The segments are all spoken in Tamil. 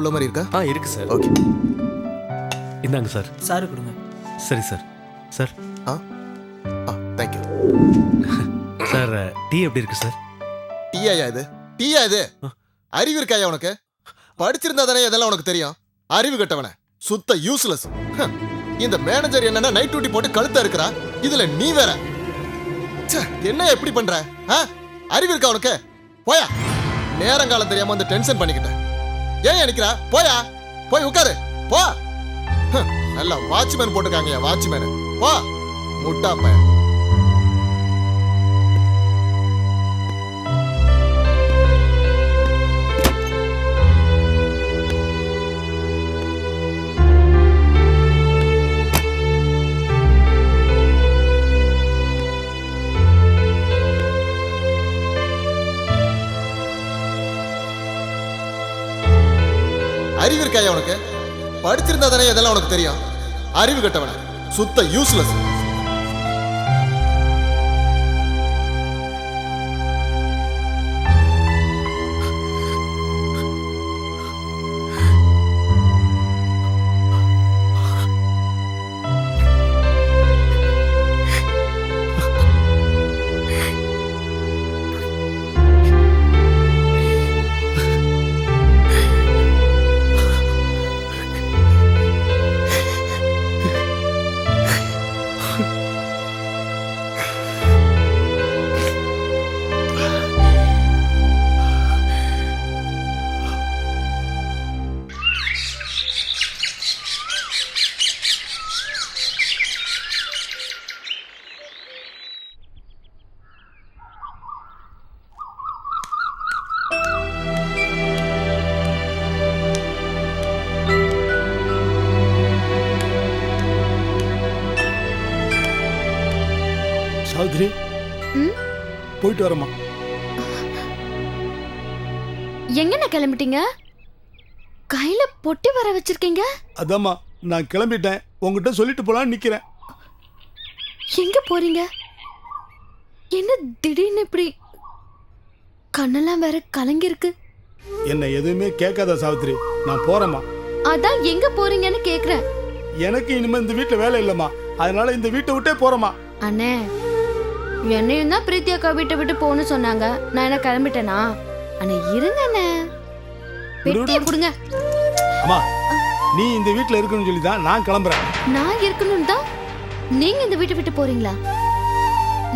உள்ள மாதிரி இருக்கா? இருக்கு சார். ஓகே, இந்தாங்க சார். சார் கொடுங்க. சரி sir. Sir thank you sir. Tea எப்படி இருக்கு சார்? டீயா இது? டீயா இது? அறிவு இருக்காயா உனக்கு? படிச்சிருந்தா தானே இதெல்லாம் உனக்கு தெரியும். அறிவு கட்டவன, சுத்த யூஸ்லெஸ். இந்த மேனேஜர் என்னன்னா நைட் டியூட்டி போட்டு கழுத்தா இருக்கிறா, இதுல நீ வேற. என்ன எப்படி பண்ற? அறிவு இருக்கா உனக்கு? போயா, நேரங்காலம் தெரியாம வந்து டென்ஷன் பண்ணிக்கிட்ட. ஏன் நினைக்கிறா? போயா, போய் உட்காரு போ. நல்லா வாட்ச்மேன் போட்டுருக்காங்க, வாட்ச்மேன். போ முட்டாப்ப. அறிவு இருக்காயா உனக்கு? படிச்சிருந்தா தானே இதெல்லாம் உனக்கு தெரியும். அறிவு கட்டவன, சுத்த யூஸ்லெஸ். சாவித்ரி, போயிட்டு வரமா? எங்கண்ணா கிளம்பிட்டீங்க? கையில பொட்டி வர வச்சிருக்கீங்க? அதாம்மா, நான் கிளம்பிட்டேன். உங்ககிட்ட சொல்லிட்டு போலான்னு நிக்கிறேன். எங்க போறீங்க? என்ன திடீர்னு இப்படி கண்ணெல்லாம் வேற கலங்கி இருக்கு? என்ன எதுவுமே கேட்காத சாவித்ரி, நான் போறேம்மா. அதான் எங்க போறீங்கன்னு கேக்குறேன். எனக்கு இனிமே இந்த வீட்டுல வேலை இல்லம்மா, அதனால இந்த வீட்டை விட்டே போறேம்மா. அண்ணே, என்னையும் தான் பிரீத்தி அக்கா வீட்டை விட்டு போன்னு சொன்னாங்க. நான் என்ன கிளம்பிட்டேனா? அண்ணே இருங்க அண்ணே, பெட்டியை கொடுங்க. அம்மா, நீ இந்த வீட்டுல இருக்கணும்னு சொல்லி தான் நான் கிளம்புறேன். நான் இருக்கணும் தான் நீங்க இந்த வீட்டை விட்டு போறீங்களா?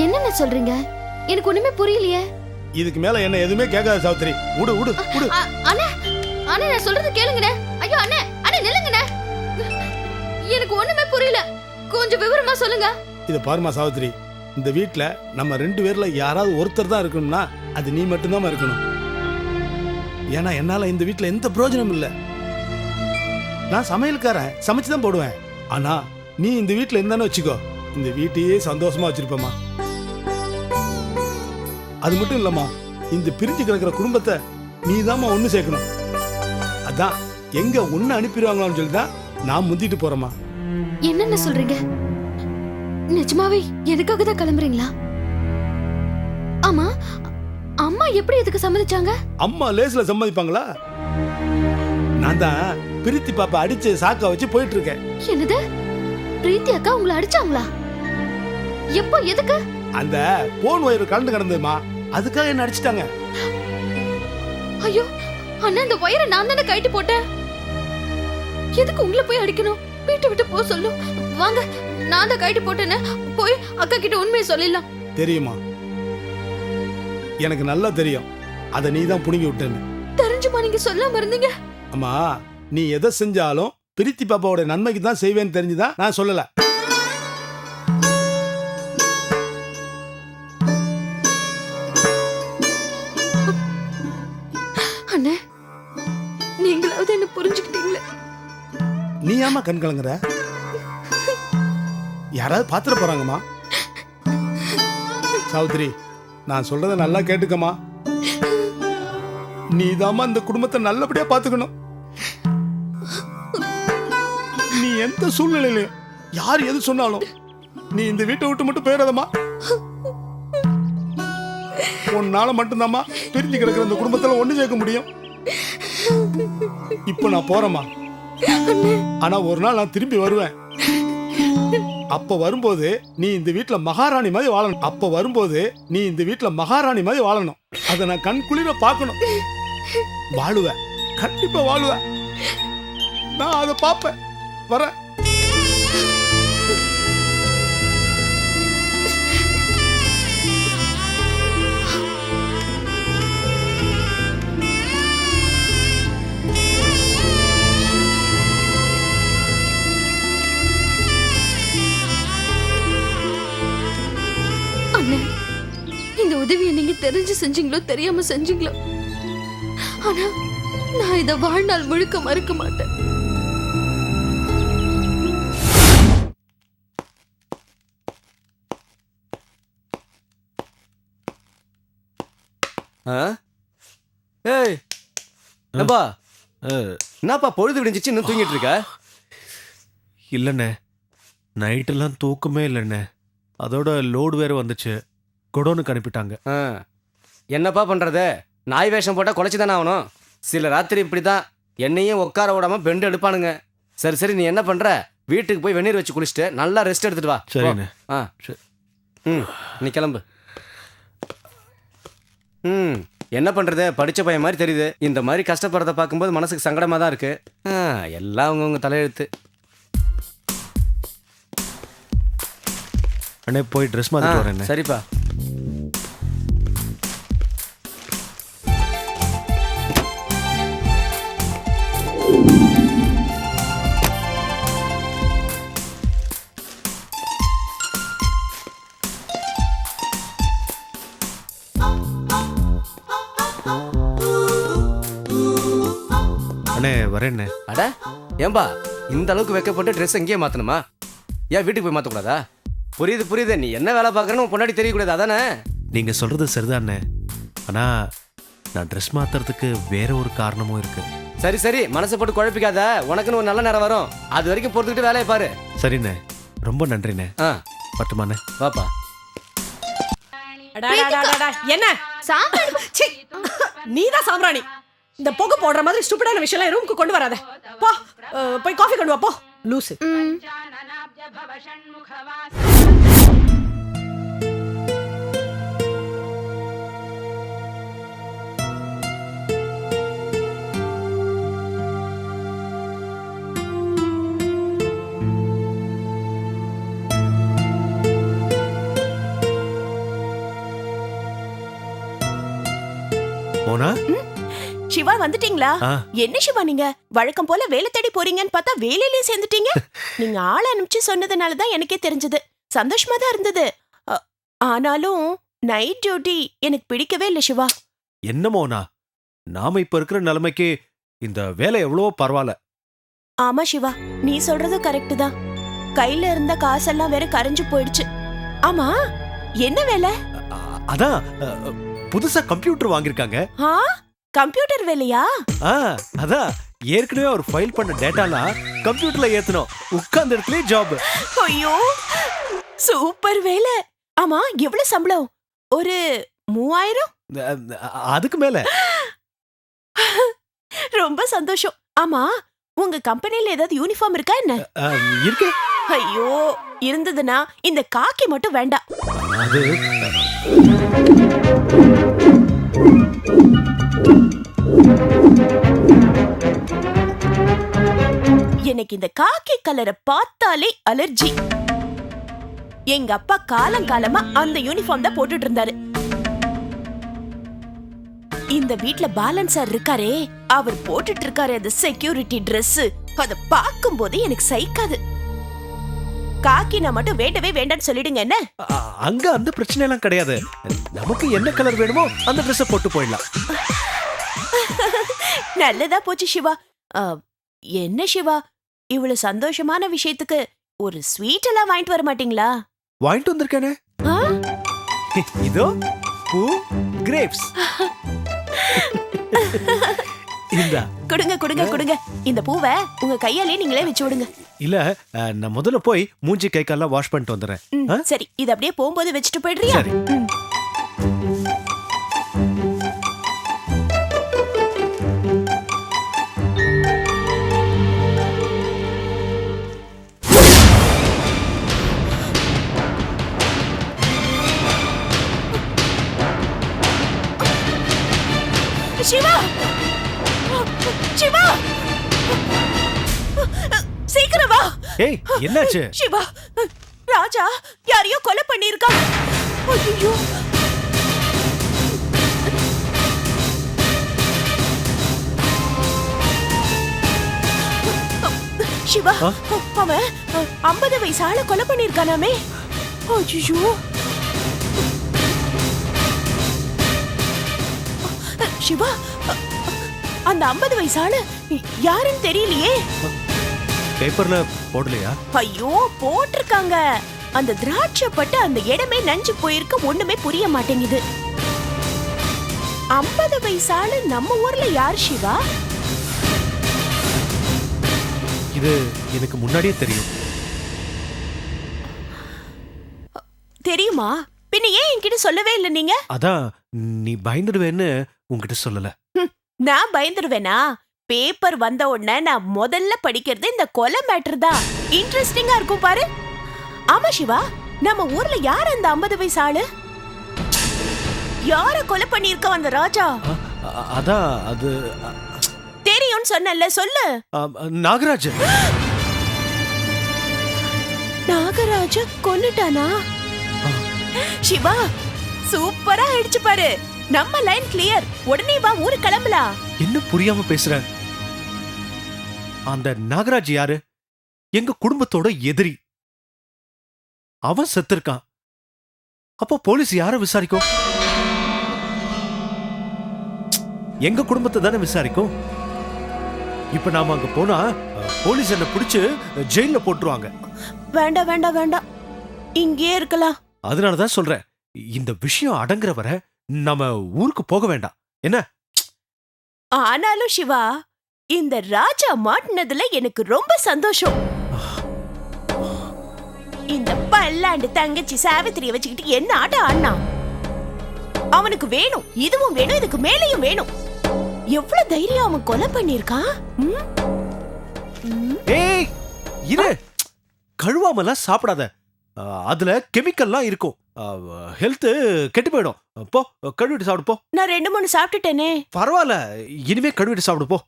என்னென்ன சொல்றீங்க? எனக்கு ஒண்ணுமே புரியலையே. இதுக்கு மேல என்ன எதுவுமே கேட்காத சாவித்ரி, விடு விடு விடு. அண்ணே, அண்ணே நான் சொல்றது கேளுங்கண்ணே. ஐயோ அண்ணே, அண்ணே நில்லுங்கண்ணே. எனக்கு ஒண்ணுமே புரியல, கொஞ்சம் விவரமா சொல்லுங்க. இத பாருமா சாவித்ரி, இந்த வீட்டுல நம்ம 2 பேர்ல யாராவது ஒருத்தர் தான் இருக்கணும்னா அது நீ மட்டும்தான் இருக்கணும். ஏன்னா என்னால இந்த வீட்டுல எந்த பிரயோஜனமும் இல்ல. நான் சமையல்காரன், சமைச்சுதான் போடுவேன். ஆனா நீ இந்த வீட்டுல இருந்தானு வச்சுக்கோ, இந்த வீட்டையே சந்தோஷமா வச்சிருப்பமா. அது மட்டும் இல்லம்மா, இந்த பிரிஞ்சு கிடக்கிற குடும்பத்தை நீ தாம்மா ஒண்ணு சேர்க்கணும். அதான் எங்க ஒண்ணு அனுப்பிடுவாங்களான்னு சொல்லிதான் நான் முந்திட்டு போறேம்மா. என்னென்ன சொல்றீங்க? நிஜமாவே எனக்காக தான் கிளம்புறீங்களா? ஆமா, அம்மா எப்படி இதுக்கு சம்மதிச்சாங்க? அம்மா லேஸ்ல சம்மதிப்பாங்களா? நான் தான் பிரீத்தி பாப்பா அடிச்சு சாக்கா வச்சு போயிட்டு இருக்கேன். என்னது? பிரீத்தி அக்கா உங்களை அடிச்சாங்களா? எப்போ, எதுக்கு? அந்த போன் வயர் கலந்து கிடந்ததுமா, அதுக்காக என்ன அடிச்சிட்டாங்க. ஐயோ அண்ணா, இந்த வயரை நான் தானே கழட்டி போட்டேன். எதுக்கு உங்களை போய் அடிக்கணும்? வீட்டை விட்டு போ சொல்லும். வாங்க, நான் தான் கழட்டி போட்டேன்னு போய் அக்கா கிட்ட உண்மையை சொல்லிடலாம். தெரியுமா, எனக்கு நல்லா தெரியும் அதை நீ தான் புடுங்கி விட்டேன்னு. தெரிஞ்சுமா நீங்க சொல்லாம இருந்தீங்க? அம்மா, நீ எதை செஞ்சாலும் பிரீத்தி பாப்பாவோட நன்மைக்கு தான் செய்வேன்னு தெரிஞ்சுதான் நான் சொல்லல. அண்ணே, நீங்களாவது என்ன புரிஞ்சுக்கிட்டீங்களே? நீ ஏமா கண் கலங்குற? யாராவது பாத்துட போறாங்கம்மா. சாவித்ரி, நான் சொல்றத நல்லா கேட்டுக்கமா. நீதாம்மா இந்த குடும்பத்தை நல்லபடியா பாத்துக்கணும். நீ எந்த சூழ்நிலையிலும் யார் எது சொன்னாலும் நீ இந்த வீட்டை விட்டு மட்டும் போயிடாதம்மா. உன்னால மட்டும்தாம்மா பிரிஞ்சு கிடக்கிற இந்த குடும்பத்துல ஒண்ணு சேர்க்க முடியும். இப்போ நான் போறேம்மா. ஆனா ஒரு நாள் நான் திரும்பி வருவேன். அப்ப வரும்போது நீ இந்த வீட்ல மகாராணி மாதிரி வாழணும். அப்ப வரும்போது நீ இந்த வீட்ல மகாராணி மாதிரி வாழணும். அதை நான் கண் குளிர பார்க்கணும். வாழுவேன், கண்டிப்பா வாழுவேன். நான் அதை பார்ப்பேன். வரேன். அண்ணன், இந்த உதவியை நீங்க தெரிஞ்சு செஞ்சீங்களோ தெரியாம செஞ்சீங்களோ, ஆனா நான் இத வாழ்நாள் முழுக்க மறக்க மாட்டேன். ஏய் ஏம்பா, அஹ், என்னப்பா பொழுது விடிஞ்சிச்சு இன்னும் தூங்கிட்டு இருக்க? இல்லைண்ணே, நைட்டெல்லாம் தூக்கமே இல்லைண்ணே. அதோட லோடு வேற வந்துச்சு, குடோனுக்கு அனுப்பிட்டாங்க. ஆ, என்னப்பா பண்றது? நாய் வேஷம் போட்டா குலைச்சி தானே ஆகணும். சில ராத்திரி இப்படி தான் என்னையும் உட்கார விடாம பெண்டு எடுப்பானுங்க. சரி சரி, நீ என்ன பண்ற? வீட்டுக்கு போய் வெந்நீர் வச்சு குளிச்சுட்டு நல்லா ரெஸ்ட் எடுத்துட்டு வா. சரிண்ணே. ஆ சரி. ம், நீ கிளம்பு. ம், என்ன பண்றது? படிச்ச பையன் மாதிரி தெரியுது. இந்த மாதிரி கஷ்டப்படுறத பார்க்கும்போது மனசுக்கு சங்கடமா தான் இருக்கு. ஆ, எல்லாம் அவங்கவுங்க தலையெழுத்து. அண்ணே, போய் ட்ரெஸ் மாத்திட்டு வரேன். சரிப்பா. அண்ணே, வரேண்ணே. அட ஏம்பா, இந்த அளவுக்கு வைக்கப்பட்டு ட்ரெஸ் எங்கேயே மாத்தணுமா? ஏன் வீட்டுக்கு போய் மாத்தக்கூடாதா? புரியுது புரியுது, நீ என்ன வேலை பார்க்கறன்னு உன் பொண்டாட்டி தெரியக்கூடாது, அதானே? நீங்க சொல்றது சரிதாண்ணே. ஆனா நான் ட்ரெஸ் மாத்துறதுக்கு வேற ஒரு காரணமும் இருக்கு. சரி சரி, மனசை போட்டு குழப்பிக்காத. உனக்குன்னு ஒரு நல்ல நேரம் வரும். அது வரைக்கும் பொறுத்துக்கிட்டு வேலையை பாரு. சரிண்ணே, ரொம்ப நன்றிண்ணே. ஆ, பட்டுமாண்ணே. வாப்பா. அடாடாடாடாடா, என்ன சாம்பார் ச்சீ, நீதான் சாம்பிராணி. இந்த புகை போடுற மாதிரி ஸ்டூபிடான விஷயம் ரூமுக்கு கொண்டு வராத. போ, போய் காஃபி கொண்டு வா போ. லூசு. மோனா, சிவா வந்துட்டீங்களா? ஆ. என்ன சிவா நீங்க வழக்கம் போல வேலை தேடி போறீங்கன்னு பார்த்தா வேலையிலேயே சேர்ந்துட்டீங்க. நீங்க ஆள அனுப்பிச்சு சொன்னதுனால தான் எனக்கே தெரிஞ்சது. சந்தோஷமா தான் இருந்தது. ஆனாலும் நைட் டியூட்டி எனக்கு பிடிக்கவே இல்லை சிவா. என்ன மோனா, நாம இப்ப இருக்கிற நிலைமைக்கு இந்த வேலை எவ்வளவோ பரவாயில்ல. ஆமா சிவா, நீ சொல்றதும் கரெக்ட் தான். கையில இருந்த காசெல்லாம் வேற கரைஞ்சு போயிடுச்சு. ஆமா, என்ன வேலை? அதான் புதுசா கம்ப்யூட்டர் வாங்கியிருக்காங்க. ஆ, கம்ப்யூட்டர் வேலையா? அதான் ஏற்கனவே ஒரு ஃபைல் பண்ண டேட்டாலாம் கம்ப்யூட்டர்ல ஏத்தணும். உட்கார்ந்த இடத்துலயே ஜாப். ஐயோ, சூப்பர் வேலை. ஆமா, எவ்வளவு சம்பளம்? ஒரு 3000? அதுக்கு மேல. ரொம்ப சந்தோஷம். ஆமா, உங்க கம்பெனில ஏதாவது யூனிஃபார்ம் இருக்கா என்ன? இருக்கு. ஐயோ, இருந்ததுன்னா இந்த காக்கி மட்டும் வேண்டாம். அது எனக்கு இந்த காக்கி கலரை பார்த்தாலே அலர்ஜி. எங்க அப்பா காலங்காலமா அந்த யூனிஃபார்ம் தான் போட்டுட்டு இருந்தாரு. இந்த வீட்ல பாலன் சார் இருக்காரே, அவர் போட்டுட்டு இருக்காரு அந்த செக்யூரிட்டி Dress. அத பார்க்கும் போது எனக்கு சகிக்காது. காக்கி நான் மட்டும் வேண்டவே வேண்டான்னு சொல்லிடுங்க என்ன? அங்க அந்த பிரச்சனை எல்லாம் கிடையாது. நமக்கு என்ன கலர் வேணுமோ அந்த ட்ரெஸ் போட்டு போயிடலாம். நல்லதா போச்சு சிவா. என்ன சிவா, இவ்வளவு சந்தோஷமான விஷயத்துக்கு ஒரு ஸ்வீட் எல்லாம் வாங்கிட்டு வர மாட்டீங்களா? வாங்கிட்டு வந்திருக்கேனே. ஆ? இதோ பூ, கிரேப்ஸ். இந்தா. கொடுங்க கொடுங்க கொடுங்க. இந்த பூவை உங்க கையாலே நீங்களே வச்சு விடுங்க. இல்ல, நான் முதல்ல போய் மூஞ்சி கை கால்லாம் வாஷ் பண்ணிட்டு வந்துடுறேன். ம், சரி, இது அப்படியே போகும்போது வச்சுட்டு போயிடுறியா? சரி. ம். சீக்கிரம் வா. ஏய் என்னாச்சு? சிவா, ராஜா யாரையோ கொலை பண்ணிருக்கான். ஐயோ, சிவா, அவன் 50 வயசு ஆளை கொலை பண்ணிருக்கானாமே. ஐயோ, சிவா, அந்த 50 வயசு ஆளு யாருன்னு தெரியலையே. பேப்பர்ல போடலையா? ஐயோ, போட்டிருக்காங்க. அந்த திராட்சை பட்டு அந்த இடமே நஞ்சு போயிருக்கு. ஒண்ணுமே புரிய மாட்டேங்குது. 50 வயசு ஆளு நம்ம ஊர்ல யார் சிவா? இது எனக்கு முன்னாடியே தெரியும். தெரியுமா? பின்ன ஏன் என்கிட்ட சொல்லவே இல்லை நீங்க? அதான் நீ பயந்துடுவேன்னு உன்கிட்ட சொல்லல. நான் பயந்துருவேனா? பேப்பர் வந்த உடனே நான் முதல்ல படிக்கிறது இந்த கொலை மேட்டர் தான். இன்ட்ரெஸ்டிங்கா இருக்கும் பாரு. ஆமா சிவா, நம்ம ஊர்ல யார் அந்த 50 வயசு ஆளு? யார கொலை பண்ணிருக்க அந்த ராஜா? அதான் அது தெரியும்னு சொன்னல, சொல்லு. நாகராஜ். நாகராஜ கொன்னுட்டானா? சிவா, சூப்பரா ஆயிடுச்சு பாரு. நம்ம லைன் கிளியர். உடனே வா, ஊரு கிளம்பலாம். என்ன புரியாம பேசுற? அந்த நாகராஜ் யாரு? எங்க குடும்பத்தோட எதிரி. அவன் செத்துருக்கான். அப்போ போலீஸ் யார விசாரிக்கும்? எங்க குடும்பத்தை தானே விசாரிக்கும். இப்ப நாம அங்க போனா போலீஸ் என்ன பிடிச்சு ஜெயில போட்டுருவாங்க. வேண்டாம் வேண்டாம் வேண்டாம், இங்கே இருக்கலாம். அதனாலதான் சொல்றேன், இந்த விஷயம் அடங்குற வரை நம்ம ஊருக்கு போக வேண்டாம். என்ன? ஆனாலும் சிவா, இந்த ராஜா மாட்டினதுல எனக்கு ரொம்ப சந்தோஷம். இந்த பல்லாண்டு தங்கச்சி சாவித்திரிய வச்சுக்கிட்டு என்ன ஆட்டம் ஆடினா? அவனுக்கு வேணும், இதுவும் வேணும், இதுக்கு மேலையும் வேணும். எவ்வளவு தைரியம் அவன் கொலை பண்ணிருக்கான். ஏய் இரு, கழுவாமலாம் சாப்பிடாத. அதுல கெமிக்கல்லாம் இருக்கும். ஹெல்த் கெட்டு போயிடும். போ கழுவிட்டு சாப்பிடு போ. நான் 2-3 சாப்பிட்டுட்டேனே. பரவாயில்ல, இனிமே கழுவிட்டு சாப்பிடு போ.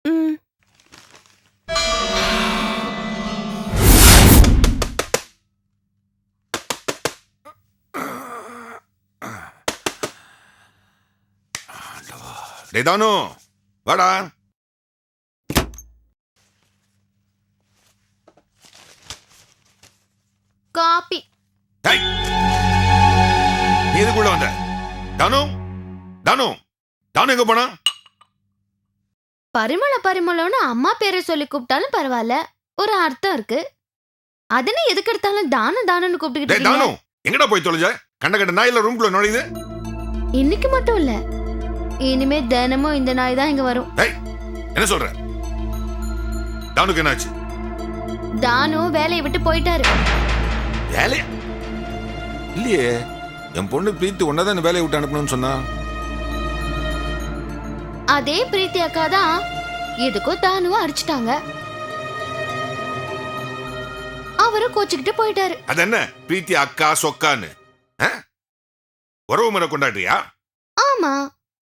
ம். டேய் தானு, வாடா. காப்பி. டேய், நீ எதுக்குள்ள வந்த? தானு, தானு, தானு எங்க போனா? பரிமளம்னு அம்மா பேரை சொல்லி கூப்பிட்டாலும் பரவாயில்ல, ஒரு அர்த்தம் இருக்கு. அதனே எதுக்கு எடுத்தாலும் தானுன்னு கூப்பிட்டுக்கிட்டு டேய் தானு, இருக்கீங்க. எங்கடா போய் தொலைஞ்ச? கண்ட கண்ட நாயில ரூம்குள்ள நுழையுது. இன்னைக்கு மட்டும் இல்ல, இனிமே தினமும் இந்த நாய் தான் இங்க வரும். டேய், என்ன சொல்ற? தானுக்கு என்னாச்சு? தானு வேலையை விட்டு போயிட்டாரு. வேலையா? இல்லையே, என் பொண்ணு பிரீத்தி உன்னதான் இந்த வேலையை விட்டு அனுப்பணும்னு சொன்னா. அதே பிரீத்தி அக்கா தான் எதுக்கோ தானுவும் அடிச்சிட்டாங்க. அவரும் கோச்சுக்கிட்டு போயிட்டாரு. அது என்ன பிரீத்தி அக்கா சொக்கான்னு உறவு முறை கொண்டாடுறியா? ஆமா,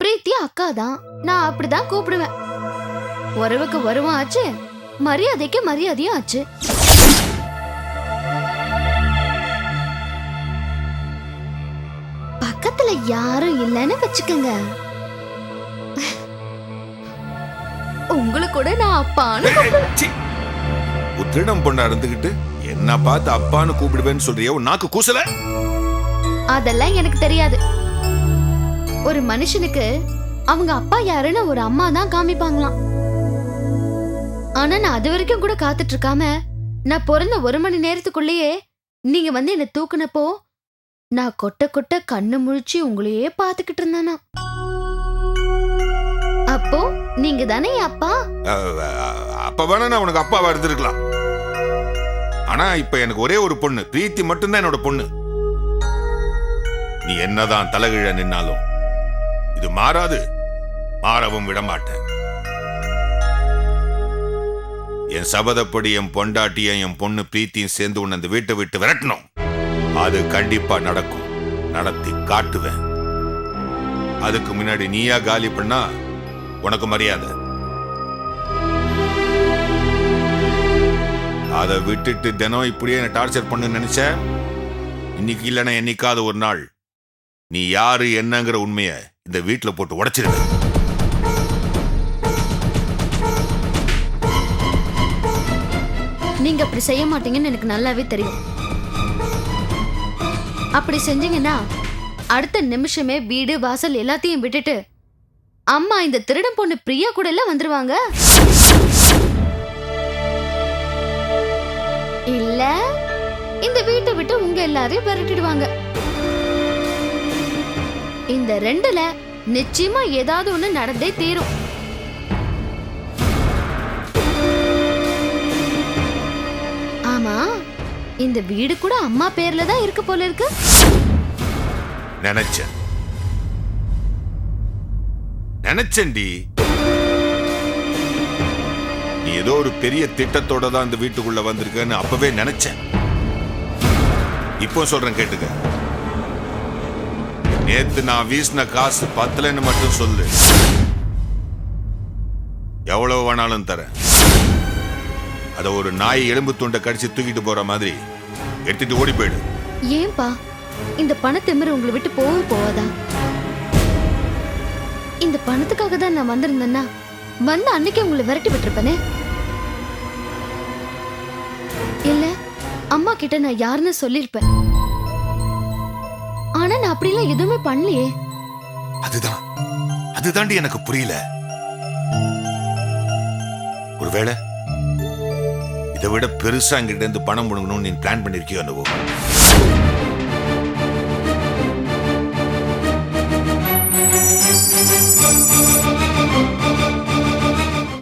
பிரீத்தி அக்கா தான், நான் அப்படிதான் கூப்பிடுவேன். உறவுக்கு உறவும் ஆச்சு, மரியாதைக்கு மரியாதையும் ஆச்சு. பக்கத்துல யாரும் இல்லைன்னு வச்சுக்கோங்க, உங்களுக்கு கூட நான் அப்பான்னு உத்திரிடம் பொண்ணா இருந்துகிட்டு என்ன பார்த்து அப்பான்னு கூப்பிடுவேன்னு சொல்றிய? உன் நாக்கு கூசல? அதெல்லாம் எனக்கு தெரியாது. ஒரு மனுஷனுக்கு அவங்க அப்பா யாருன்னு ஒரு அம்மா தான் காமிப்பாங்களாம். ஆனா நான் அது வரைக்கும் கூட காத்துட்டு இருக்காம, நான் பிறந்த 1 மணி நேரத்துக்குள்ளேயே நீங்க வந்து என்ன தூக்குனப்போ நான் கொட்ட கொட்ட கண்ணு முழிச்சு உங்களையே பாத்துக்கிட்டு இருந்தானா. அப்போ நீங்க தானே என் அப்பா. அப்ப வேணா நான் உனக்கு அப்பாவா இருந்திருக்கலாம். ஆனா இப்ப எனக்கு ஒரே ஒரு பொண்ணு, பிரீத்தி மட்டும்தான் என்னோட பொண்ணு. நீ என்னதான் தலைகீழ நின்னாலும் இது மாறாது, மாறவும் விட மாட்டேன். என் சபதப்படி என் பொண்டாட்டியும் என் பொண்ணு பிரீத்தியும் சேர்ந்து உன்னை அந்த வீட்டை விட்டு விரட்டணும். அது கண்டிப்பா நடக்கும், நடத்தி காட்டுவேன். அதுக்கு முன்னாடி நீயா காலி பண்ணா உனக்கு மரியாதை. அதை விட்டுட்டு தினம் இப்படியே என்ன டார்ச்சர் பண்ணு நினைச்ச, இன்னைக்கு இல்லைன்னா என்னைக்காவது ஒரு நாள் நீ யாரு என்னங்கிற உண்மையை இந்த வீட்டுல போட்டு உடைச்சிருக்க. நீங்க அப்படி செய்ய மாட்டீங்கன்னு எனக்கு நல்லாவே தெரியும். அப்படி செஞ்சீங்கன்னா அடுத்த நிமிஷமே வீடு வாசல் எல்லாத்தையும் விட்டுட்டு அம்மா இந்த திருடன் பொண்ணு பிரியா கூட எல்லாம் வந்துருவாங்க. இல்ல இந்த வீட்டை விட்டு உங்க எல்லாரையும் விரட்டிடுவாங்க. இந்த ரெண்டுல நிச்சயமா ஏதாவது ஒண்ணு நடந்தே தீரும். ஆமா, இந்த வீடு கூட அம்மா பேர்ல தான் இருக்கு போல இருக்கு. நினைச்சேன்டி, நீ ஏதோ ஒரு பெரிய திட்டத்தோட தான் இந்த வீட்டுக்குள்ள வந்திருக்கன்னு அப்பவே நினைச்சேன். இப்போ சொல்றேன் கேட்டுக்க. நேத்து நான் வீசின காசு பத்தலன்னு மட்டும் சொல்லு, எவ்வளவு வேணாலும் தரேன். அத ஒரு நாய் எலும்பு துண்டை கடிச்சு தூக்கிட்டு போற மாதிரி எடுத்துட்டு ஓடி போயிடு. ஏன்பா இந்த பணத்திமிரு உங்களை விட்டு போவாதா? இந்த பணத்துக்காக தான் நான் வந்திருந்தேன்னா வந்து அன்னைக்கு உங்களை விரட்டி விட்டுருப்பேனே. இல்ல அம்மா கிட்ட நான் யாருன்னு சொல்லிருப்பேன். ஆனா நான் அப்படிலாம் எதுவுமே பண்ணலையே. அதுதாண்டி எனக்கு புரியல. ஒருவேளை இதை விட பெருசா அங்கிட்ட இருந்து பணம் முடங்கணும்னு நீ பிளான் பண்ணிருக்கியோ என்னவோ.